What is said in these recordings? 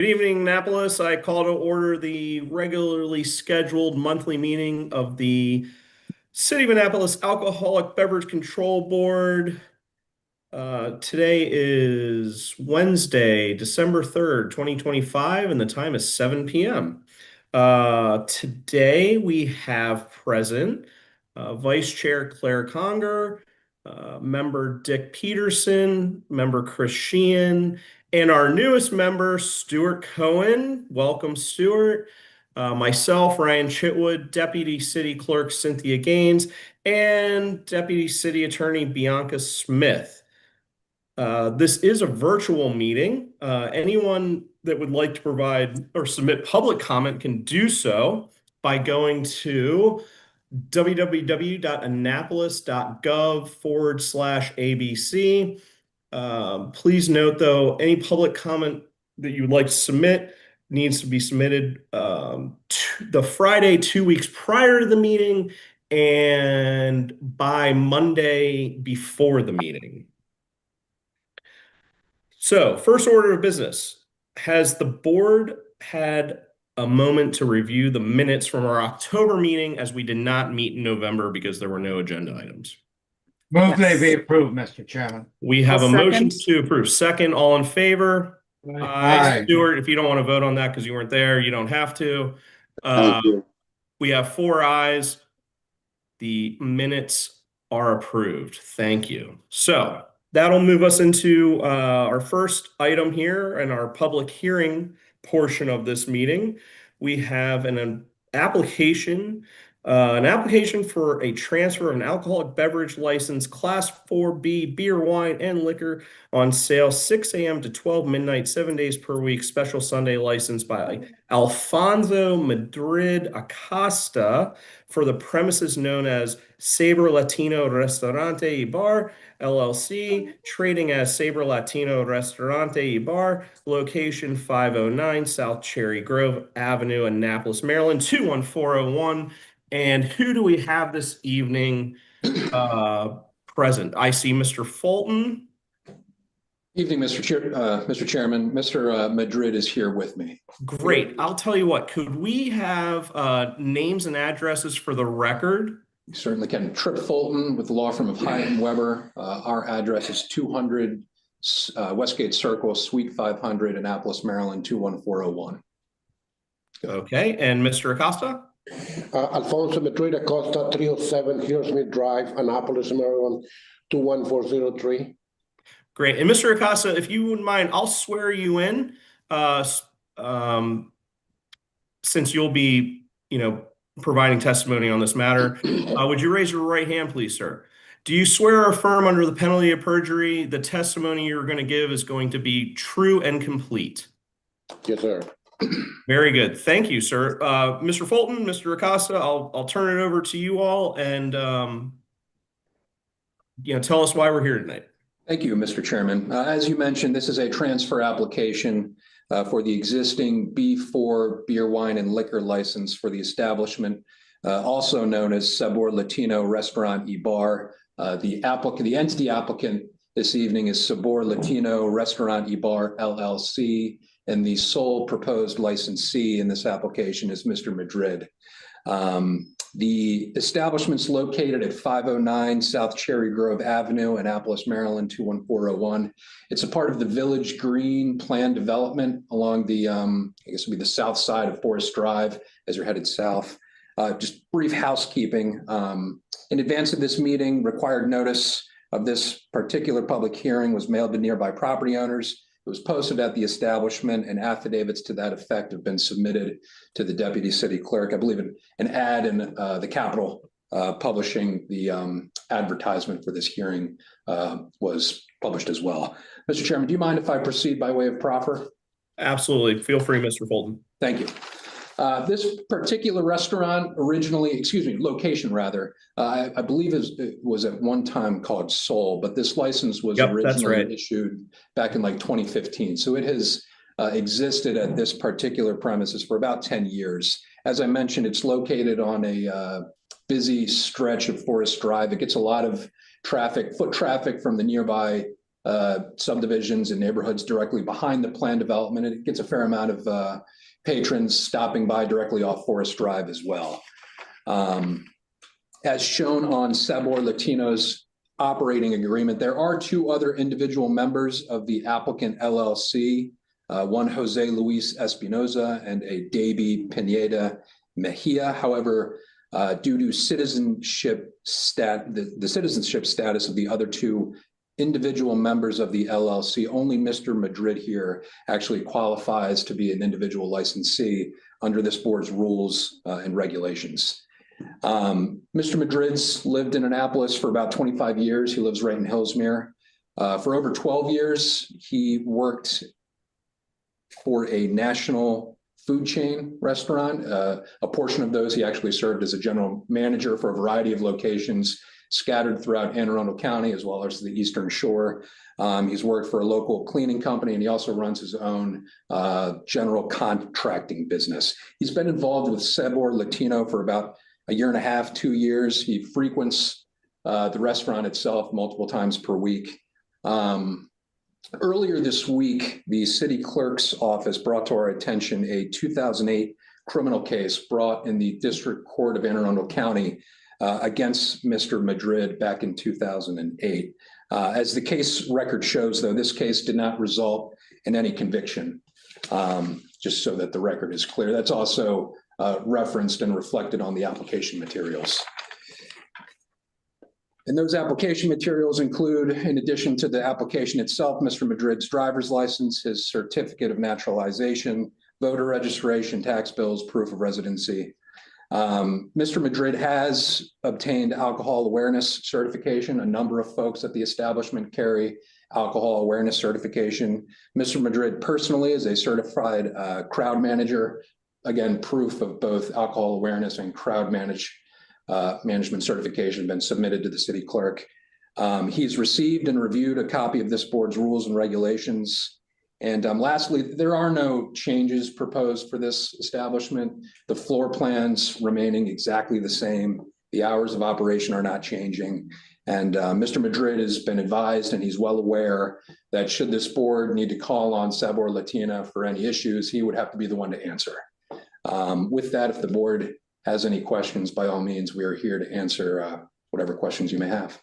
Good evening, Annapolis. I call to order the regularly scheduled monthly meeting of the City of Annapolis Alcoholic Beverage Control Board. Today is Wednesday, December 3rd, 2025, and the time is 7 p.m. Today we have present Vice Chair Claire Conger, Member Dick Peterson, Member Chris Sheehan, and our newest member, Stuart Cohen. Welcome, Stuart. Myself, Ryan Chitwood, Deputy City Clerk Cynthia Gaines, and Deputy City Attorney Bianca Smith. This is a virtual meeting. Anyone that would like to provide or submit public comment can do so by going to www.annapolis.gov/ABC. Please note, though, any public comment that you would like to submit needs to be submitted the Friday 2 weeks prior to the meeting and by Monday before the meeting. So, first order of business. Has the board had a moment to review the minutes from our October meeting, as we did not meet in November because there were no agenda items? Move they be approved, Mr. Chairman. We have I'll a motion second. to approve. Second, all in favor? Aye. Stuart, if you don't want to vote on that because you weren't there, you don't have to. Thank you. We have 4 ayes. The minutes are approved. Thank you. So that'll move us into our first item here in our public hearing portion of this meeting. We have an application for a transfer of an alcoholic beverage license, Class 4B beer, wine, and liquor on sale 6 a.m. to 12 midnight, 7 days per week, special Sunday license by Alfonso Madrid Acosta for the premises known as Saber Latino Restaurante y Bar, LLC, trading as Saber Latino Restaurante y Bar, location 509 South Cherry Grove Avenue, Annapolis, Maryland, 21401. And who do we have this evening present? I see Mr. Fulton. Evening, Mr. Chairman. Mr. Madrid is here with me. Great. I'll tell you what, could we have names and addresses for the record? You certainly can. Trip Fulton with the law firm of Hyatt and Weber. Our address is 200 Westgate Circle, Suite 500, Annapolis, Maryland, 21401. Okay. And Mr. Acosta? Alfonso Madrid Acosta, 307 Hillsmith Drive, Annapolis, Maryland, 21403. Great. And Mr. Acosta, if you wouldn't mind, I'll swear you in since you'll be, providing testimony on this matter. Would you raise your right hand, please, sir? Do you swear or affirm under the penalty of perjury the testimony you're going to give is going to be true and complete? Yes, sir. Very good. Thank you, sir. Mr. Fulton, Mr. Acosta, I'll turn it over to you all and tell us why we're here tonight. Thank you, Mr. Chairman. As you mentioned, this is a transfer application for the existing B4 beer, wine, and liquor license for the establishment, also known as Sabor Latino Restaurant y Bar. The entity applicant this evening is Sabor Latino Restaurant y Bar, LLC, and the sole proposed licensee in this application is Mr. Madrid. The establishment's located at 509 South Cherry Grove Avenue, Annapolis, Maryland, 21401. It's a part of the Village Green plan development along the, I guess it would be the south side of Forest Drive as you're headed south. Just brief housekeeping. In advance of this meeting, required notice of this particular public hearing was mailed to nearby property owners. It was posted at the establishment, and affidavits to that effect have been submitted to the deputy city clerk. I believe an ad in the Capitol publishing the advertisement for this hearing was published as well. Mr. Chairman, do you mind if I proceed by way of proffer? Absolutely. Feel free, Mr. Fulton. Thank you. This particular restaurant location rather, I believe it was at one time called Soul, but this license was originally issued back in like 2015. So it has existed at this particular premises for about 10 years. As I mentioned, it's located on a busy stretch of Forest Drive. It gets a lot of foot traffic from the nearby subdivisions and neighborhoods directly behind the planned development. And it gets a fair amount of patrons stopping by directly off Forest Drive as well. As shown on Sabor Latino's operating agreement, there are two other individual members of the applicant LLC, one Jose Luis Espinoza and a Davy Pineda Mejia. However, due to the citizenship status of the other two individual members of the LLC, only Mr. Madrid here actually qualifies to be an individual licensee under this board's rules and regulations. Mr. Madrid's lived in Annapolis for about 25 years. He lives right in Hillsmere. For over 12 years, he worked for a national food chain restaurant. A portion of those he actually served as a general manager for a variety of locations scattered throughout Anne Arundel County as well as the Eastern Shore. He's worked for a local cleaning company, and he also runs his own general contracting business. He's been involved with Sabor Latino for about a year and a half, 2 years. He frequents the restaurant itself multiple times per week. Earlier this week, the city clerk's office brought to our attention a 2008 criminal case brought in the District Court of Anne Arundel County against Mr. Madrid back in 2008. As the case record shows, though, this case did not result in any conviction, just so that the record is clear. That's also referenced and reflected on the application materials. And those application materials include, in addition to the application itself, Mr. Madrid's driver's license, his certificate of naturalization, voter registration, tax bills, proof of residency. Mr. Madrid has obtained alcohol awareness certification. A number of folks at the establishment carry alcohol awareness certification. Mr. Madrid personally is a certified crowd manager. Again, proof of both alcohol awareness and crowd management certification been submitted to the city clerk. He's received and reviewed a copy of this board's rules and regulations. And lastly, there are no changes proposed for this establishment. The floor plans remaining exactly the same. The hours of operation are not changing. And Mr. Madrid has been advised, and he's well aware that should this board need to call on Sabor Latina for any issues, he would have to be the one to answer. With that, if the board has any questions, by all means, we are here to answer whatever questions you may have.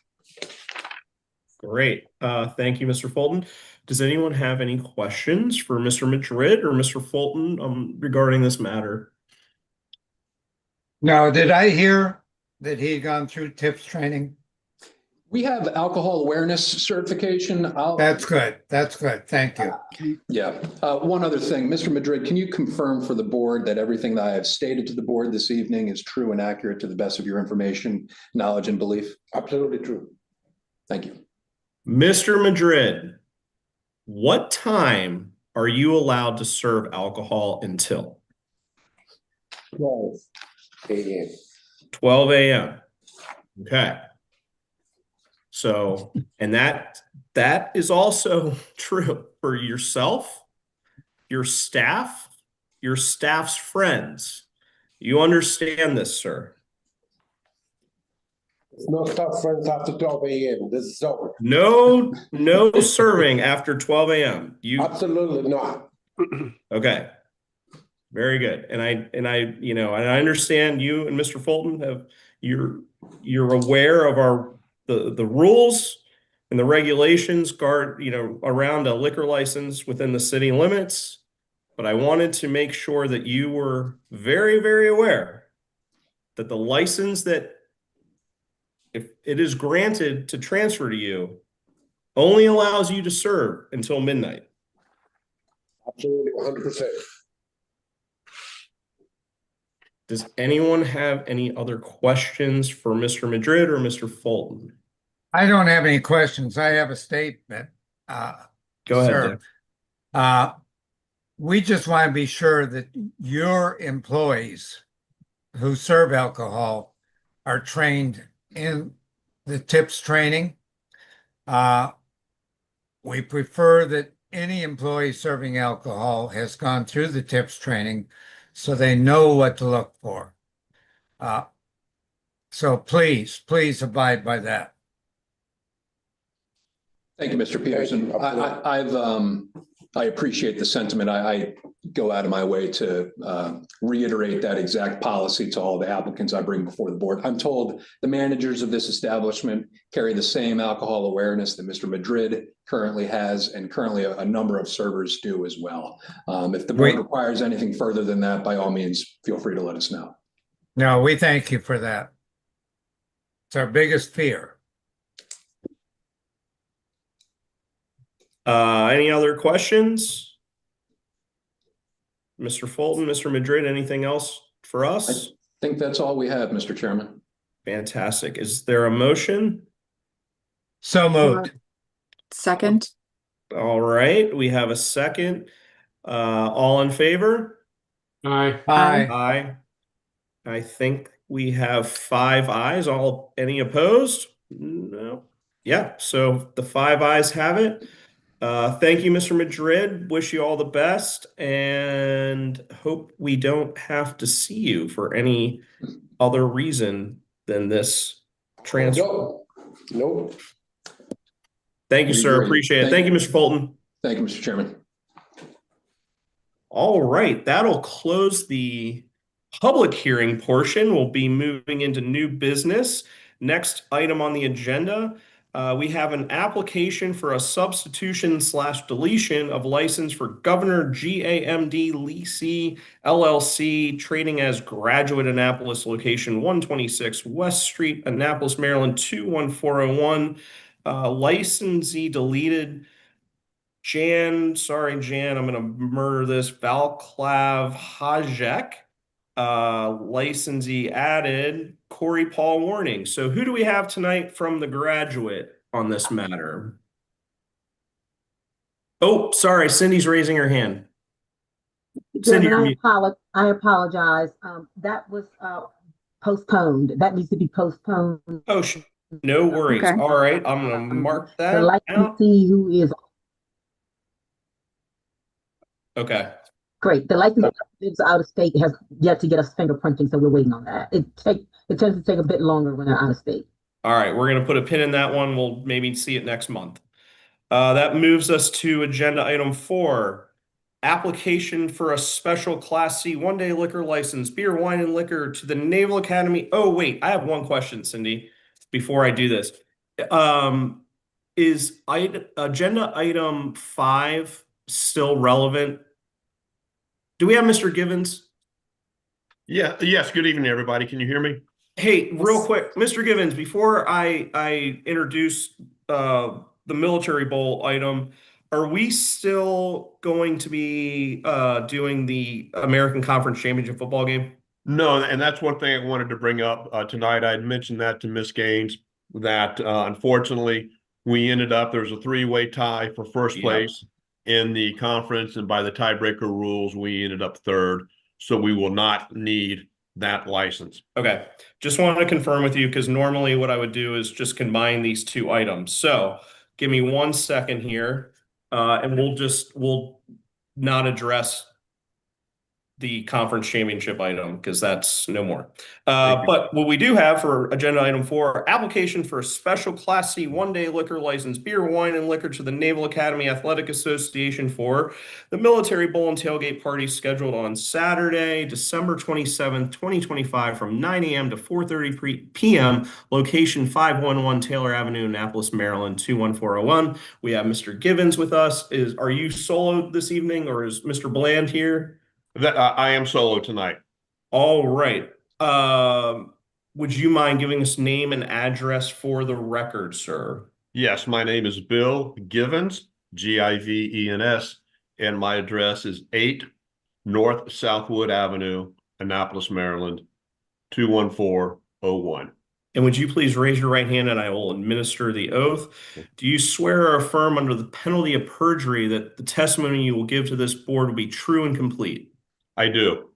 Great. Thank you, Mr. Fulton. Does anyone have any questions for Mr. Madrid or Mr. Fulton regarding this matter? Now, did I hear that he had gone through TIPS training? We have alcohol awareness certification. That's good. That's good. Thank you. Yeah. One other thing, Mr. Madrid, can you confirm for the board that everything that I have stated to the board this evening is true and accurate to the best of your information, knowledge, and belief? Absolutely true. Thank you. Mr. Madrid, what time are you allowed to serve alcohol until? 12 a.m. 12 a.m. Okay. So, and that is also true for yourself, your staff's friends. You understand this, sir? It's no stop friends after 12 a.m. This is over. No serving after 12 a.m. Absolutely not. Okay. Very good. And I understand you and Mr. Fulton you're aware of the rules and the regulations around a liquor license within the city limits. But I wanted to make sure that you were very, very aware that the license that if it is granted to transfer to you only allows you to serve until midnight. Absolutely 100%. Does anyone have any other questions for Mr. Madrid or Mr. Fulton? I don't have any questions. I have a statement. Go ahead, sir. Dick. We just want to be sure that your employees who serve alcohol are trained in the TIPS training. We prefer that any employee serving alcohol has gone through the TIPS training so they know what to look for. So please abide by that. Thank you, Mr. Peterson. I appreciate the sentiment. I go out of my way to reiterate that exact policy to all the applicants I bring before the board. I'm told the managers of this establishment carry the same alcohol awareness that Mr. Madrid currently has, and currently a number of servers do as well. If the board Great. requires anything further than that, by all means, feel free to let us know. No, we thank you for that. It's our biggest fear. Any other questions? Mr. Fulton, Mr. Madrid, anything else for us? I think that's all we have, Mr. Chairman. Fantastic. Is there a motion? So moved. Second. All right, we have a second. All in favor? Aye. Aye. Aye. I think we have 5 ayes. Any opposed? No. Yeah, so the 5 ayes have it. Thank you, Mr. Madrid. Wish you all the best and hope we don't have to see you for any other reason than this transfer. Nope. Thank you, We sir. agree. Appreciate it. Thank Thank you, Mr. Fulton. Thank you, Mr. Chairman. All right, that'll close the public hearing portion. We'll be moving into new business. Next item on the agenda, we have an application for a substitution/deletion of license for Governor GAMD Leasey LLC, trading as Graduate Annapolis, location 126 West Street, Annapolis, Maryland 21401. Licensee deleted. Sorry, Jan, I'm gonna murder this. Valclav Hajek. Licensee added Corey Paul Warning. So who do we have tonight from the Graduate on this matter? Oh, sorry, Cindy's raising her hand. Cindy, Chairman, I apologize. That was postponed. That needs to be postponed. oh, no worries. Okay. All right, I'm gonna mark The that out. licensee who is Okay. great. The licensee who lives out of state has yet to get us fingerprinting, so we're waiting on that. It tends to take a bit longer when they're out of state. All right, we're gonna put a pin in that one. We'll maybe see it next month. That moves us to agenda item 4, application for a special Class C one-day liquor license, beer, wine, and liquor to the Naval Academy. Oh, wait, I have one question, Cindy, before I do this. Is agenda item 5 still relevant? Do we have Mr. Givens? Yeah, yes. Good evening, everybody. Can you hear me? Hey, real quick, Mr. Givens, before I introduce the military bowl item, are we still going to be doing the American Conference Championship football game? No, and that's one thing I wanted to bring up tonight. I had mentioned that to Miss Gaines that unfortunately we ended up, there was a 3-way tie for first place in the conference, and by the tiebreaker rules, we ended up 3rd. So we will not need that license. Okay, just wanted to confirm with you because normally what I would do is just combine these 2 items. So give me 1 second here, and we'll not address the conference championship item because that's no more. But what we do have for agenda item 4, application for a special Class C one-day liquor license, beer, wine, and liquor to the Naval Academy Athletic Association for the Military Bowl and Tailgate Party scheduled on Saturday, December 27th, 2025 from 9 a.m. to 4:30 p.m. Location 511 Taylor Avenue, Annapolis, Maryland 21401. We have Mr. Givens with us. Are you solo this evening or is Mr. Bland here? That I am solo tonight. All right. Would you mind giving us name and address for the record, sir? Yes, my name is Bill Givens, Givens, and my address is 8 North Southwood Avenue, Annapolis, Maryland 21401. And would you please raise your right hand and I will administer the oath. Do you swear or affirm under the penalty of perjury that the testimony you will give to this board will be true and complete? I do.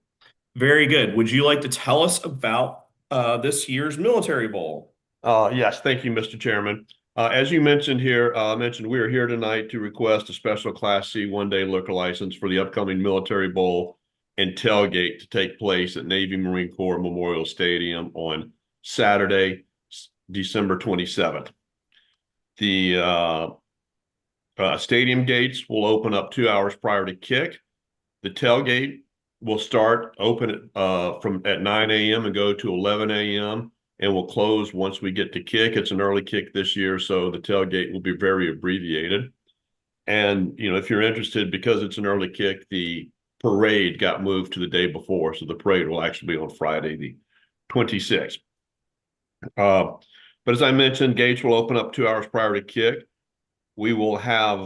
Very good. Would you like to tell us about this year's Military Bowl? Yes, thank you, Mr. Chairman. As you mentioned here, we are here tonight to request a special Class C one-day liquor license for the upcoming Military Bowl and tailgate to take place at Navy Marine Corps Memorial Stadium on Saturday, December 27th. The Stadium gates will open up 2 hours prior to kick. The tailgate will start open from at 9 a.m. and go to 11 a.m. and will close once we get to kick. It's an early kick this year, so the tailgate will be very abbreviated. And, if you're interested, because it's an early kick, the parade got moved to the day before. So the parade will actually be on Friday, the 26th. But as I mentioned, gates will open up 2 hours prior to kick. We will have,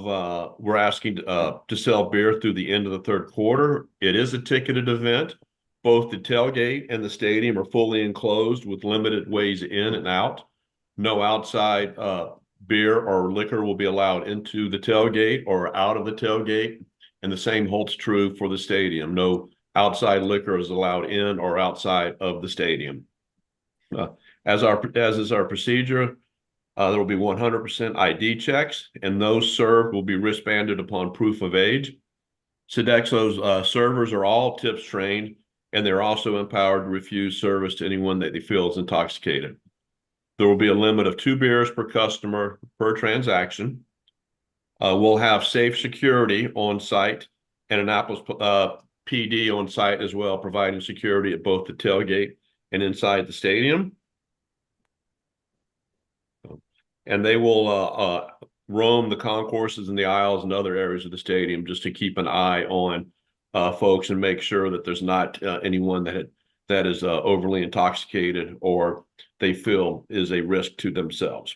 we're asking to sell beer through the end of the third quarter. It is a ticketed event. Both the tailgate and the stadium are fully enclosed with limited ways in and out. No outside beer or liquor will be allowed into the tailgate or out of the tailgate. And the same holds true for the stadium. No outside liquor is allowed in or outside of the stadium. As is our procedure, there will be 100% ID checks, and those served will be wristbanded upon proof of age. Sodexo's servers are all tips trained, and they're also empowered to refuse service to anyone that they feel is intoxicated. There will be a limit of 2 beers per customer per transaction. We'll have safe security on site and Annapolis PD on site as well, providing security at both the tailgate and inside the stadium. And they will roam the concourses and the aisles and other areas of the stadium just to keep an eye on folks and make sure that there's not anyone that is overly intoxicated or they feel is a risk to themselves.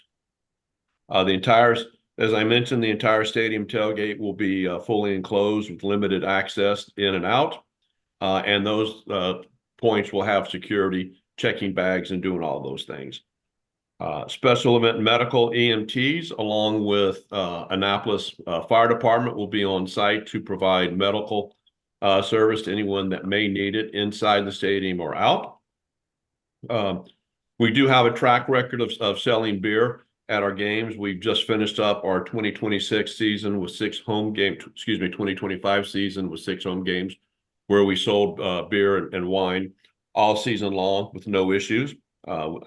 As I mentioned, the entire stadium tailgate will be fully enclosed with limited access in and out. And those points will have security checking bags and doing all those things. Special event medical EMTs along with Annapolis Fire Department will be on site to provide medical service to anyone that may need it inside the stadium or out. We do have a track record of selling beer at our games. We've just finished up our 2026 season with 6 home games, 2025 season with 6 home games where we sold beer and wine all season long with no issues.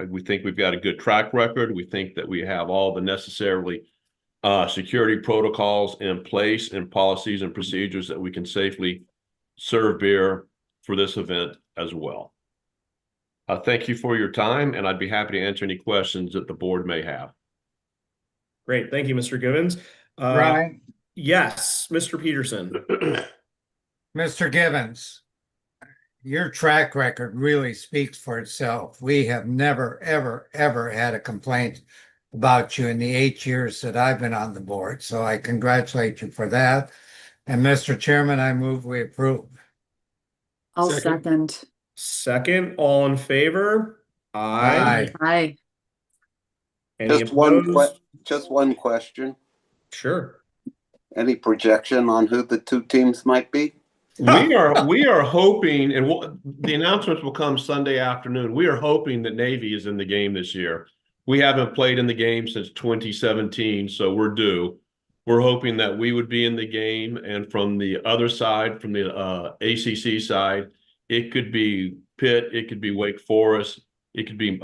We think we've got a good track record. We think that we have all the necessary security protocols in place and policies and procedures that we can safely serve beer for this event as well. Thank you for your time, and I'd be happy to answer any questions that the board may have. Great. Thank you, Mr. Givens. Brian, Yes, Mr. Peterson. Mr. Givens, your track record really speaks for itself. We have never, ever, ever had a complaint about you in the 8 years that I've been on the board. So I congratulate you for that. And Mr. Chairman, I move we approve. I'll second. Second, all in favor? Aye. Aye. Any Just one opposed? just one question. Sure. Any projection on who the 2 teams might be? We are hoping, and the announcements will come Sunday afternoon. We are hoping that Navy is in the game this year. We haven't played in the game since 2017, so we're due. We're hoping that we would be in the game, and from the other side, from the ACC side, it could be Pitt, it could be Wake Forest, it could be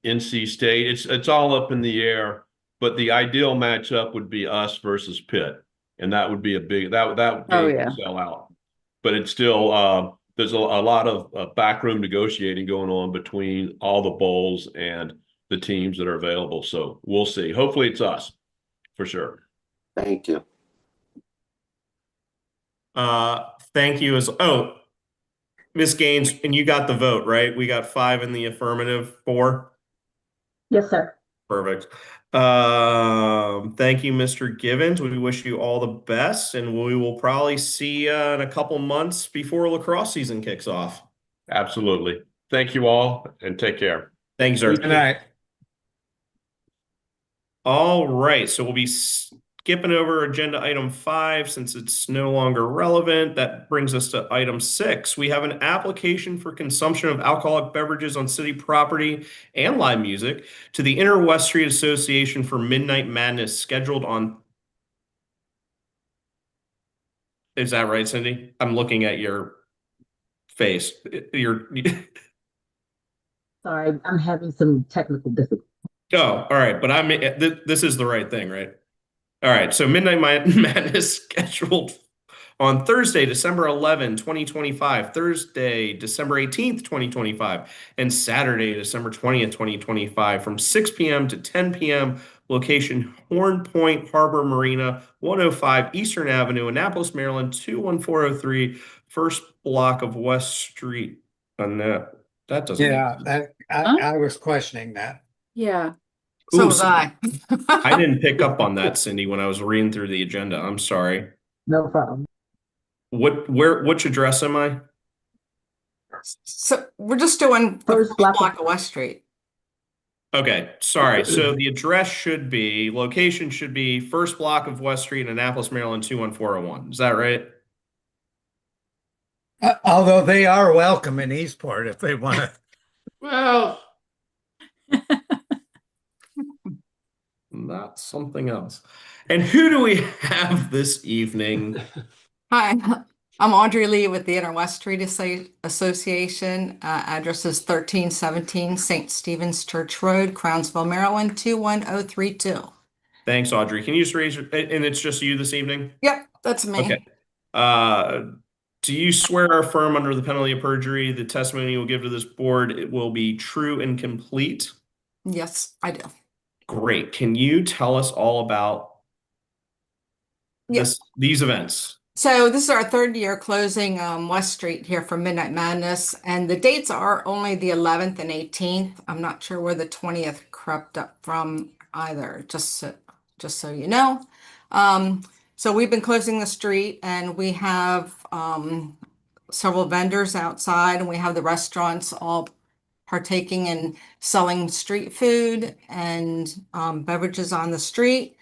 NC State. It's all up in the air, but the ideal matchup would be us versus Pitt. And that would be a big that game would sell out. But it's still there's a lot of backroom negotiating going on between all the bowls and the teams that are available. So we'll see. Hopefully it's us for sure. Thank you. Thank you Ms. Gaines, and you got the vote, right? We got 5 in the affirmative, 4. Yes, sir. Perfect. Thank you, Mr. Givens. We wish you all the best, and we will probably see you in a couple months before lacrosse season kicks off. Absolutely. Thank you all, and take care. Thanks, sir. Good night. All right, so we'll be skipping over agenda item 5 since it's no longer relevant. That brings us to item 6. We have an application for consumption of alcoholic beverages on city property and live music to the Inner West Street Association for Midnight Madness scheduled on. Is that right, Cindy? I'm looking at your face. Sorry, I'm having some technical difficulties. Oh, all right. But this is the right thing, right? All right. So Midnight Madness scheduled on Thursday, December 11, 2025, Thursday, December 18th, 2025, and Saturday, December 20th, 2025, from 6 p.m. to 10 p.m. Location Horn Point Harbor Marina, 105 Eastern Avenue, Annapolis, Maryland, 21403, first block of West Street. And that doesn't make Yeah, sense. I was questioning that. Yeah. Ooh, So was I. I didn't pick up on that, Cindy, when I was reading through the agenda. I'm sorry. No problem. Which address am I? So we're just doing the First first block of- block of West Street. Okay, sorry. So the address should be, location should be first block of West Street, Annapolis, Maryland, 21401. Is that right? Although they are welcome in Eastport if they want to. Well, not something else. And who do we have this evening? Hi, I'm Audrey Lee with the Inter-West Street Association. Address is 1317 St. Stephen's Church Road, Crownsville, Maryland, 21032. Thanks, Audrey. Can you just raise your, and it's just you this evening? Yep, that's me. Okay. Do you swear or affirm under the penalty of perjury the testimony you will give to this board it will be true and complete? Yes, I do. Great. Can you tell us all about these events? So this is our third year closing West Street here for Midnight Madness, and the dates are only the 11th and 18th. I'm not sure where the 20th crept up from either, just so you know. So we've been closing the street, and we have several vendors outside, and we have the restaurants all partaking in selling street food and beverages on the street.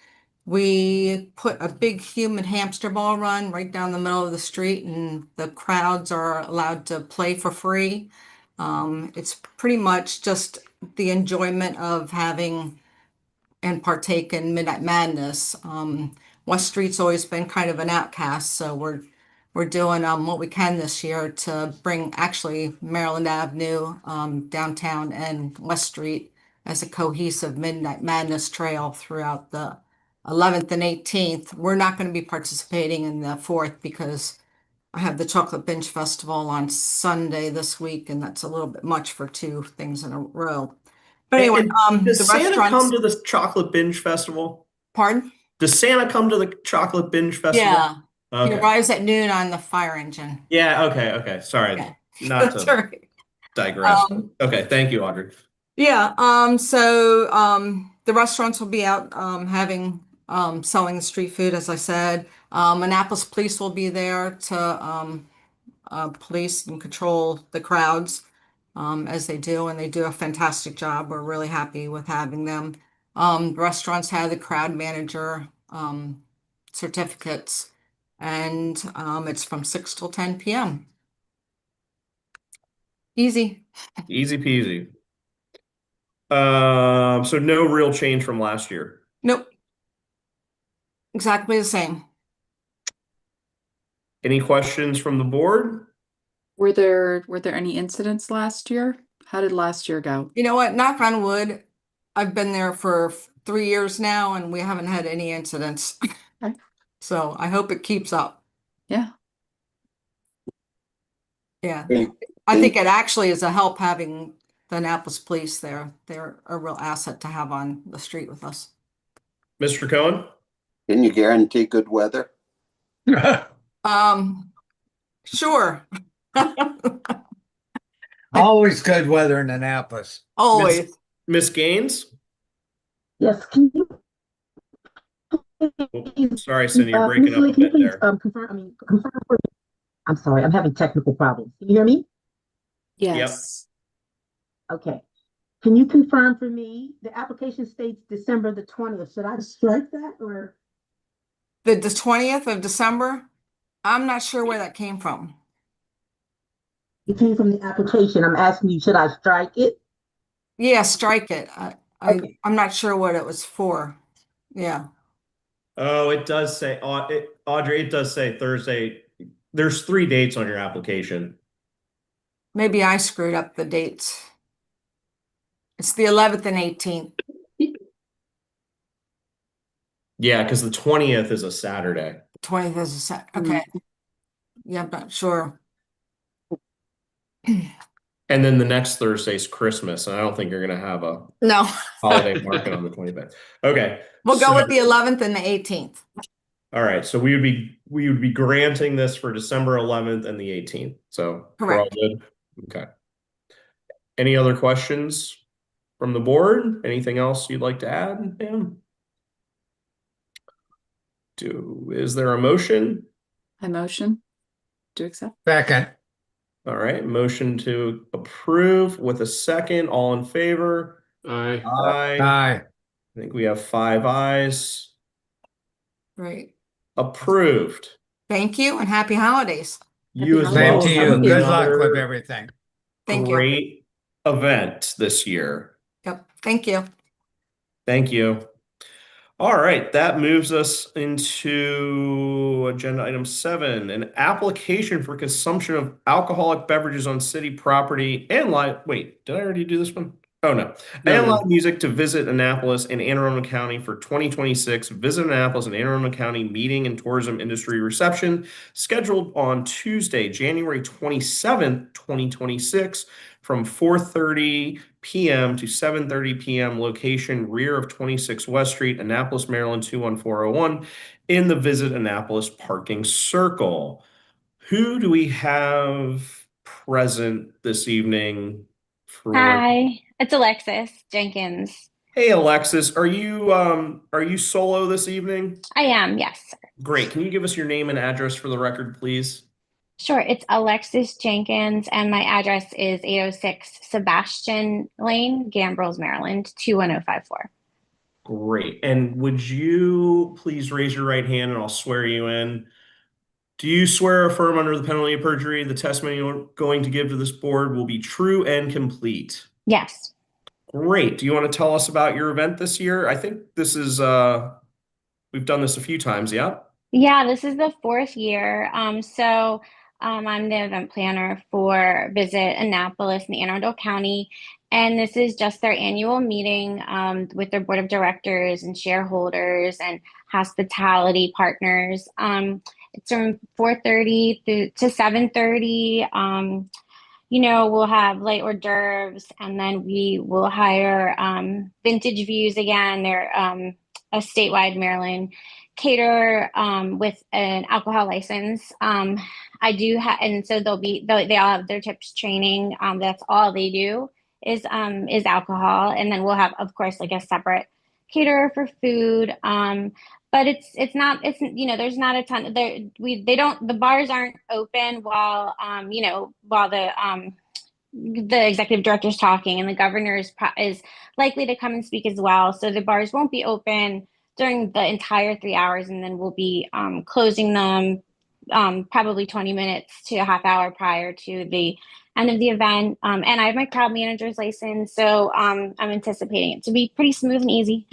We put a big human hamster ball run right down the middle of the street, and the crowds are allowed to play for free. It's pretty much just the enjoyment of having and partake in Midnight Madness. West Street's always been kind of an outcast, so we're doing what we can this year to bring actually Maryland Avenue, downtown, and West Street as a cohesive Midnight Madness trail throughout the 11th and 18th. We're not going to be participating in the 4th because I have the Chocolate Binge Festival on Sunday this week, and that's a little bit much for two things in a row. But anyway, Does the Santa restaurants. come to the Chocolate Binge Festival? Pardon? Does Santa come to the Chocolate Binge Festival? Yeah. He Okay. arrives at noon on the fire engine. Yeah, okay. Sorry. Yeah. Not That's to right. digress. Okay, thank you, Audrey. Yeah, so the restaurants will be out having selling the street food, as I said. Annapolis Police will be there to police and control the crowds as they do, and they do a fantastic job. We're really happy with having them. Restaurants have the crowd manager certificates, and it's from 6 till 10 p.m. Easy. Easy peasy. So no real change from last year. Nope. Exactly the same. Any questions from the board? Were there any incidents last year? How did last year go? You know what? Knock on wood. I've been there for 3 years now, and we haven't had any incidents. Okay. So I hope it keeps up. Yeah. Yeah. Great. I think it actually is a help having the Annapolis Police there. They're a real asset to have on the street with us. Mr. Cohen? Can you guarantee good weather? Sure. Always good weather in Annapolis. Always. Miss Gaines? Yes, can you? Oh, sorry, Cindy, you're breaking Ms. up Lee, a can you bit please, there. confirm for me? I'm sorry, I'm having technical problems. Can you hear me? Yes. Okay. Can you confirm for me, the application states December the 20th. Should I strike that or? The 20th of December? I'm not sure where that came from. It came from the application. I'm asking you, should I strike it? Yeah, strike it. Okay. I'm not sure what it was for. Yeah. Oh, it does say, Audrey, it does say Thursday. There's 3 dates on your application. Maybe I screwed up the dates. It's the 11th and 18th. Yeah, because the 20th is a Saturday. 20th is a set. Okay. Yeah, I'm not sure. And then the next Thursday's Christmas, and I don't think you're gonna have a No. holiday market on the 25th. Okay. We'll So, go with the 11th and the 18th. all right. So we would be granting this for December 11th and the 18th. So we're all Correct. good. Okay. Any other questions from the board? Anything else you'd like to add, Dan? Is there a motion? I motion to accept. Second, All right, motion to approve with a second. All in favor? Aye. Aye. aye. I think we have 5 ayes. Great. Approved. Thank you and happy holidays. You as Same well to have you. Good luck another with everything. Thank you. great event this year. Yep. Thank you. Thank you. All right, that moves us into agenda item 7, an application for consumption of alcoholic beverages on city property and live. Wait, did I already do this one? Oh no. And live music to Visit Annapolis in Anne Arundel County for 2026. Visit Annapolis and Anne Arundel County Meeting and Tourism Industry Reception scheduled on Tuesday, January 27th, 2026 from 4:30 p.m. to 7:30 p.m. Location rear of 26 West Street, Annapolis, Maryland 21401 in the Visit Annapolis parking circle. Who do we have present this evening for? Hi, it's Alexis Jenkins. Hey Alexis, are you solo this evening? I am, yes. Great. Can you give us your name and address for the record, please? Sure, it's Alexis Jenkins, and my address is 806 Sebastian Lane, Gambrills, Maryland, 21054. Great. And would you please raise your right hand and I'll swear you in? Do you swear or affirm under the penalty of perjury the testimony you're going to give to this board will be true and complete? Yes. Great. Do you want to tell us about your event this year? I think this is we've done this a few times, yeah? Yeah, this is the 4th year. I'm the event planner for Visit Annapolis in Anne Arundel County, and this is just their annual meeting with their board of directors and shareholders and hospitality partners. It's from 4:30 to 7:30. We'll have light hors d'oeuvres, and then we will hire Vintage Views again. They're a statewide Maryland caterer with an alcohol license. I do have, and so they all have their tips training. That's all they do is alcohol, and then we'll have, of course, like a separate caterer for food. But it's not, there's not a ton there. The bars aren't open while while the executive director is talking, and the governor is likely to come and speak as well. So the bars won't be open during the entire 3 hours, and then we'll be closing them probably 20 minutes to a half hour prior to the end of the event. And I have my crowd manager's license, so I'm anticipating it to be pretty smooth and easy.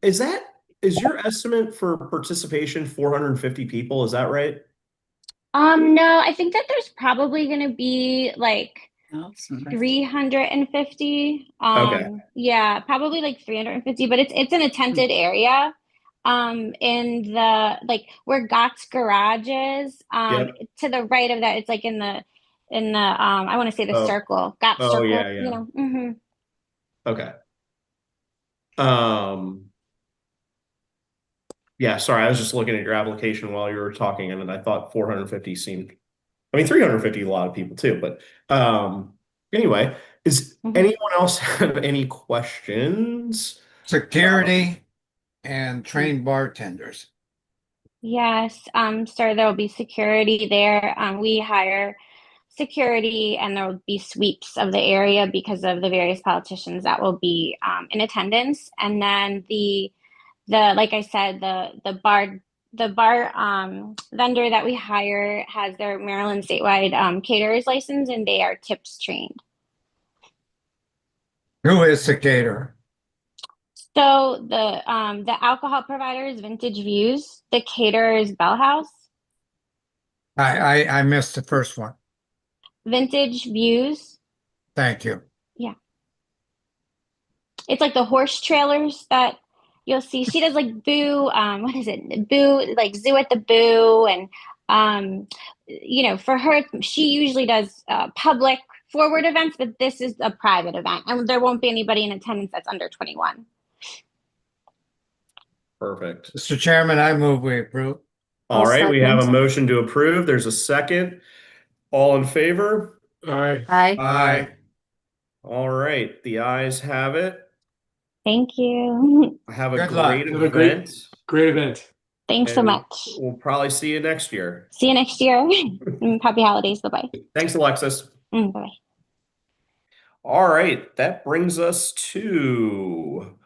Is your estimate for participation 450 people? Is that right? No, I think that there's probably going to be like Oh, 350. Okay. Yeah, probably like 350, but it's in a tented area. In the where Gott's garage is, Yep. to the right of that, it's like in the I want to say the Oh. circle, Gott's Oh, circle, yeah. Okay. Yeah, sorry, I was just looking at your application while you were talking, and then I thought 450 seemed, I mean, 350 a lot of people too, but anyway, is anyone else have any questions? Security and trained bartenders. Yes, sir, there'll be security there. We hire security, and there will be sweeps of the area because of the various politicians that will be in attendance. And then like I said, the bar vendor that we hire has their Maryland statewide caterer's license, and they are tips trained. Who is the caterer? So the alcohol provider is Vintage Views. The caterer is Bell House. I missed the first one. Vintage Views. Thank you. Yeah. it's like the horse trailers that you'll see. She does like Boo, what is it? Boo, like Zoo at the Boo. And, for her, she usually does public forward events, but this is a private event and there won't be anybody in attendance that's under 21. Perfect. Mr. Chairman, I move we approve. All I'll right, we have a second. motion to approve. There's a second. All in favor? Aye. Aye. Aye. All right, the ayes have it. Thank you. Have a Good luck. great Have a great- event. Great event. Thanks so and much. We'll probably see you next year. See you next year. And happy holidays. Bye-bye. Thanks, Alexis. Bye-bye. All right, that brings us to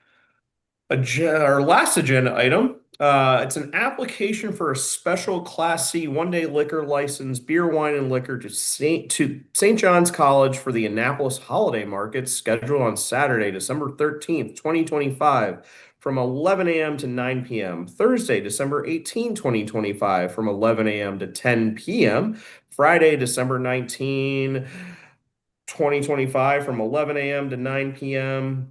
our last agenda item. It's an application for a special Class C one-day liquor license, beer, wine, and liquor to St. John's College for the Annapolis Holiday Market, scheduled on Saturday, December 13th, 2025, from 11 a.m. to 9 p.m. Thursday, December 18, 2025, from 11 a.m. to 10 p.m. Friday, December 19, 2025, from 11 a.m. to 9 p.m.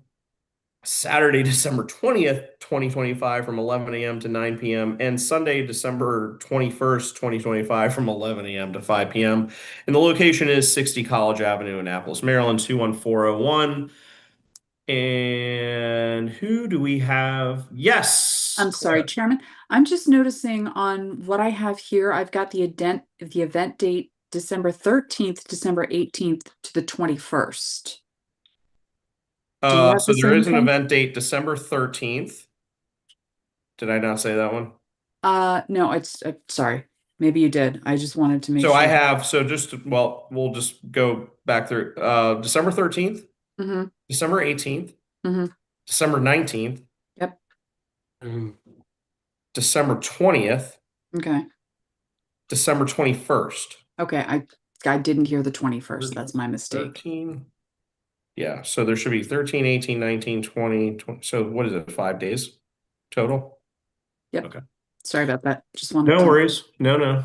Saturday, December 20th, 2025, from 11 a.m. to 9 p.m. and Sunday, December 21st, 2025, from 11 a.m. to 5 p.m. And the location is 60 College Avenue, Annapolis, Maryland, 21401. And who do we have? Yes. I'm sorry, Chairman. I'm just noticing on what I have here, I've got the event date December 13th, December 18th to the 21st. Do you have So the there same is an thing? event date December 13th. Did I not say that one? No, it's sorry. Maybe you did. I just wanted to make So sure. I have, we'll just go back through December 13th, Mm-hmm. December 18th, Mm-hmm. December 19th, Yep. December 20th, Okay. December 21st. Okay. I didn't hear the 21st. That's my mistake. 13. Yeah, so there should be 13, 18, 19, 20. So what is it, 5 days total? Yep. Okay. Sorry about that. Just wanted No to. worries. No.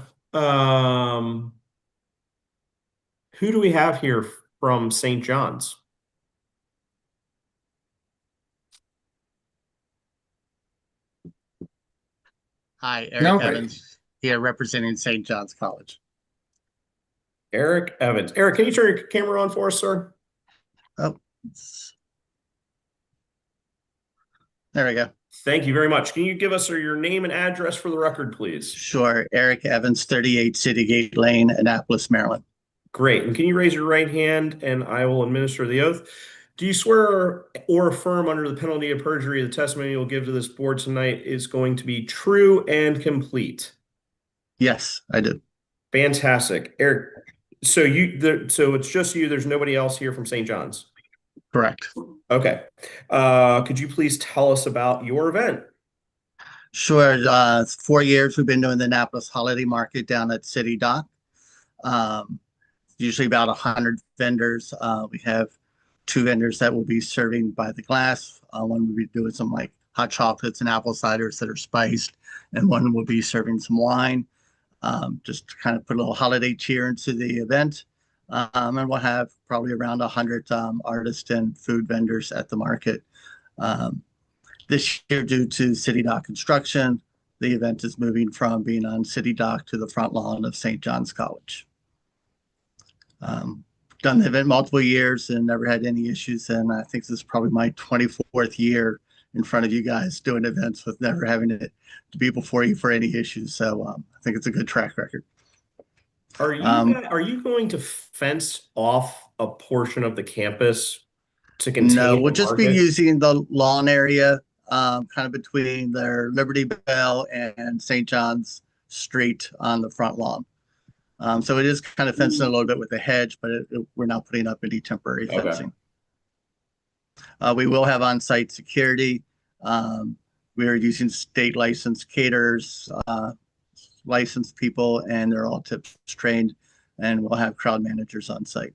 Who do we have here from St. John's? Hi, Eric Nobody. Evans here representing St. John's College. Eric Evans. Eric, can you turn your camera on for us, sir? Oh, there we go. Thank you very much. Can you give us your name and address for the record, please? Sure. Eric Evans, 38 Citygate Lane, Annapolis, Maryland. Great. And can you raise your right hand and I will administer the oath? Do you swear or affirm under the penalty of perjury the testimony you'll give to this board tonight is going to be true and complete? Yes, I do. Fantastic. Eric, so it's just you, there's nobody else here from St. John's? Correct. Okay. Could you please tell us about your event? Sure. 4 years we've been doing the Annapolis Holiday Market down at City Dock. Usually about 100 vendors. We have 2 vendors that will be serving by the glass. One will be doing some like hot chocolates and apple ciders that are spiced, and one will be serving some wine. Just to kind of put a little holiday cheer into the event. And we'll have probably around 100 artists and food vendors at the market. This year, due to City Dock construction, the event is moving from being on City Dock to the front lawn of St. John's College. Done the event multiple years and never had any issues. And I think this is probably my 24th year in front of you guys doing events with never having it to be before you for any issues. So I think it's a good track record. Are you going to fence off a portion of the campus to contain No, the we'll just be market? using the lawn area, kind of between their Liberty Bell and St. John's Street on the front lawn. So it is kind of fencing a little bit with a hedge, but we're not putting up any temporary fencing. We will have on-site security. We are using state licensed caterers, licensed people, and they're all tips trained, and we'll have crowd managers on site.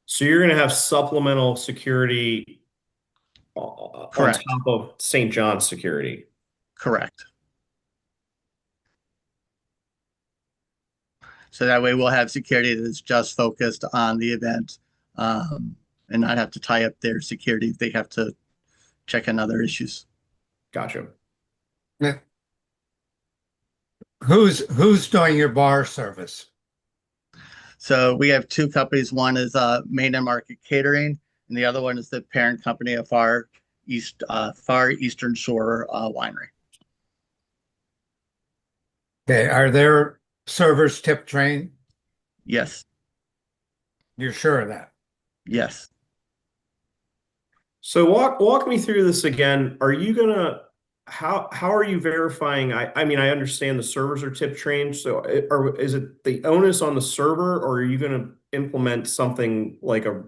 So you're going to have supplemental security on Correct. top of St. John's security. Correct. So that way we'll have security that's just focused on the event, and not have to tie up their security if they have to check in other issues. Gotcha. Who's doing your bar service? So we have two companies. One is Main and Market Catering, and the other one is the parent company of Far Eastern Shore Winery. Okay, are their servers tip trained? Yes, You're sure of that? yes. So walk me through this again. Are you gonna how are you verifying? I mean, I understand the servers are tip trained. So is it the onus on the server, or are you gonna implement something like a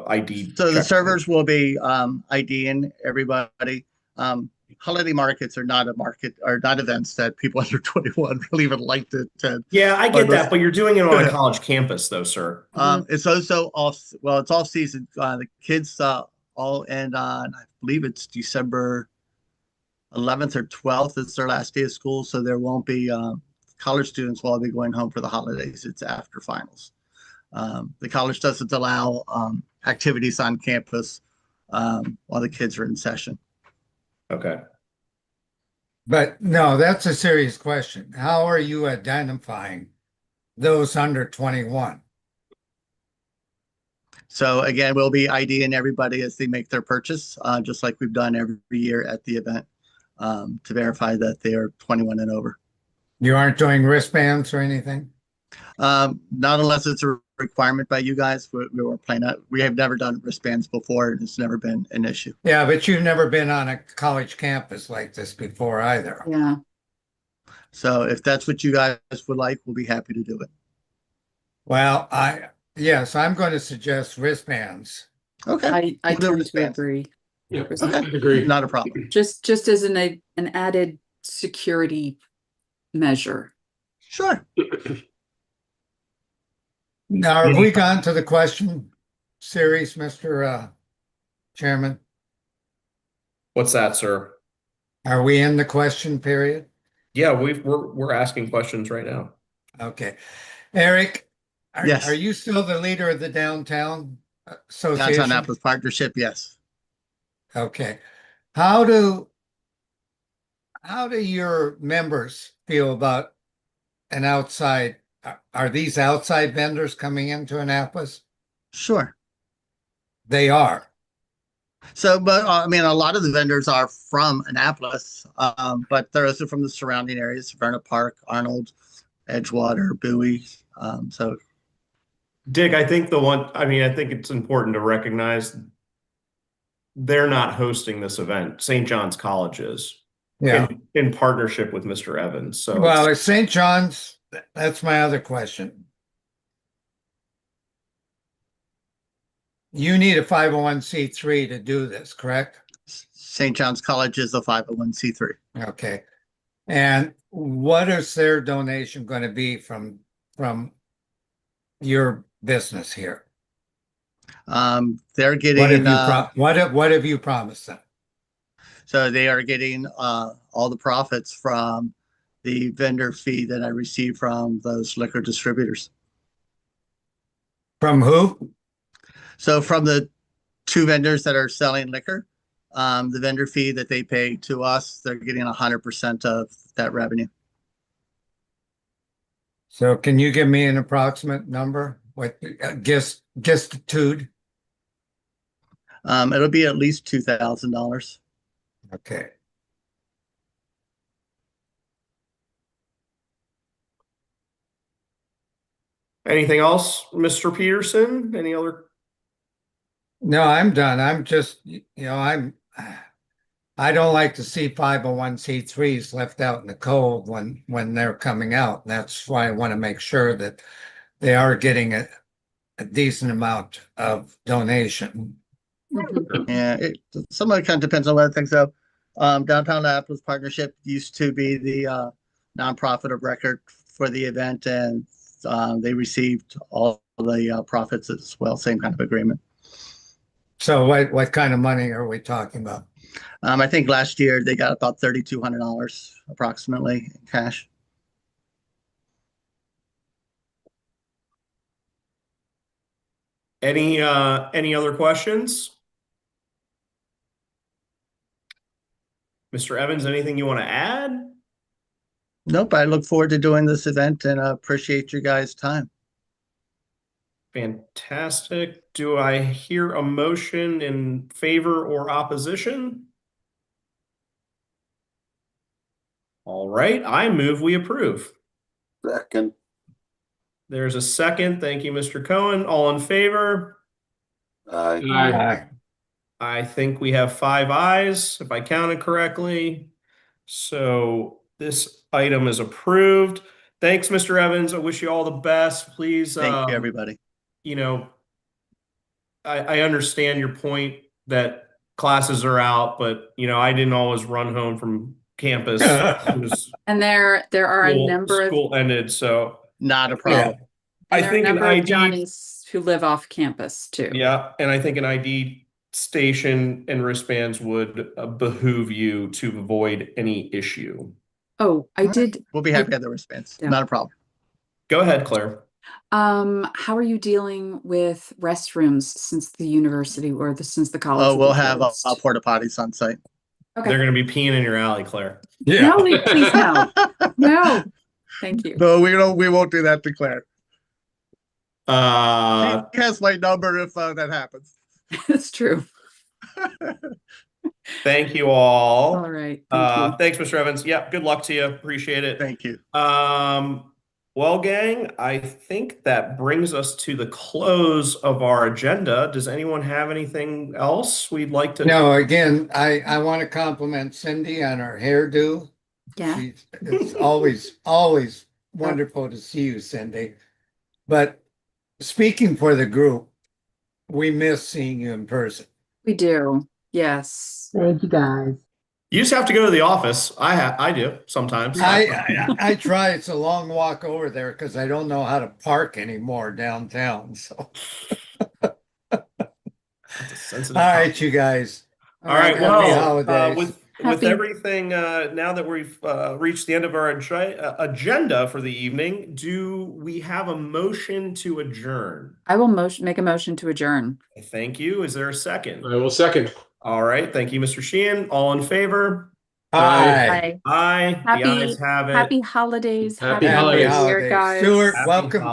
ID So the check? servers will be IDing everybody. Holiday markets are not a market, are not events that people under 21 really even like to attend. Yeah, I get that, but you're doing it on a college campus, though, sir. It's also off. Well, it's off season. The kids all end on, I believe it's December 11th or 12th. It's their last day of school, so there won't be college students will all be going home for the holidays. It's after finals. The college doesn't allow activities on campus while the kids are in session. Okay. But no, that's a serious question. How are you identifying those under 21? So again, we'll be IDing everybody as they make their purchase, just like we've done every year at the event, to verify that they are 21 and over. You aren't doing wristbands or anything? Not unless it's a requirement by you guys. We have never done wristbands before, and it's never been an issue. Yeah, but you've never been on a college campus like this before either. Yeah. So if that's what you guys would like, we'll be happy to do it. Well, yes, I'm going to suggest wristbands. Okay. I We'll do tend to wristbands. agree. Yeah, Okay. agree. Not a problem. Just as an added security measure. Sure. Now, have we gone to the question series, Mr. Chairman? What's that, sir? Are we in the question period? Yeah, we're asking questions right now. Okay. Eric, Yes. are you still the leader of the downtown association? Downtown Annapolis Partnership, yes. Okay. How do your members feel about an outside? Are these outside vendors coming into Annapolis? Sure. They are. So, but I mean, a lot of the vendors are from Annapolis, but they're also from the surrounding areas: Verna Park, Arnold, Edgewater, Bowie. So, Dick, I think I think it's important to recognize they're not hosting this event. St. John's College is Yeah. in partnership with Mr. Evans. So Well, it's St. John's. That's my other question. You need a 501c3 to do this, correct? St. John's College is a 501c3. Okay. And what is their donation going to be from your business here? They're getting what have you promised them? so they are getting all the profits from the vendor fee that I receive from those liquor distributors. From who? So from the two vendors that are selling liquor, the vendor fee that they pay to us, they're getting 100% of that revenue. So can you give me an approximate number? What guessitude? It'll be at least $2,000. Okay. anything else, Mr. Peterson? Any other? No, I'm done. I'm just, I don't like to see 501c3s left out in the cold when they're coming out. That's why I want to make sure that they are getting a decent amount of donation. Yeah, some of it kind of depends on what things. So, Downtown Annapolis Partnership used to be the nonprofit of record for the event, and they received all the profits as well. Same kind of agreement. So what kind of money are we talking about? I think last year they got about $3,200 approximately in cash. Any other questions? Mr. Evans, anything you want to add? Nope, I look forward to doing this event and appreciate you guys' time. Fantastic. Do I hear a motion in favor or opposition? All right, I move we approve. Second. There's a second. Thank you, Mr. Cohen. All in favor? Aye. Aye. I think we have 5 ayes, if I counted correctly. So this item is approved. Thanks, Mr. Evans. I wish you all the best. Please, Thank you, everybody. you know, I understand your point that classes are out, but I didn't always run home from campus. It was And there are a number of school ended, so Not a problem. I there are a think an number of ID, Johnnies who live off campus too. yeah, and I think an ID station and wristbands would behoove you to avoid any issue. Oh, I All right. did. We'll be happy to have the wristbands. Yeah. Not a problem. Go ahead, Claire. How are you dealing with restrooms since the university since the college? Oh, will we'll be have closed? porta potties on site. Okay. They're going to be peeing in your alley, Claire. No, please no. No. Thank you. No, we won't do that to Claire. Uh, She has my number if that happens. That's true. Thank you all. All right. Thank you. Thanks, Mr. Evans. Yep, good luck to you. Appreciate it. Thank you. Well, gang, I think that brings us to the close of our agenda. Does anyone have anything else we'd like to? No, again, I want to compliment Cindy on her hairdo. Yeah. It's always wonderful to see you, Cindy. But speaking for the group, we miss seeing you in person. We do. Yes. Thank you, guys. You just have to go to the office. I do sometimes. I try. It's a long walk over there because I don't know how to park anymore downtown. So, That's a sensitive all right, topic. you guys. All right. Happy Well, holidays. with Happy- everything, now that we've reached the end of our agenda for the evening, do we have a motion to adjourn? I will make a motion to adjourn. Thank you. Is there a second? I will second. All right. Thank you, Mr. Sheehan. All in favor? Hi. Bye. Aye. The ayes have it. Happy holidays. Happy Happy holidays. New Year, holidays. guys. Stuart, Happy welcome to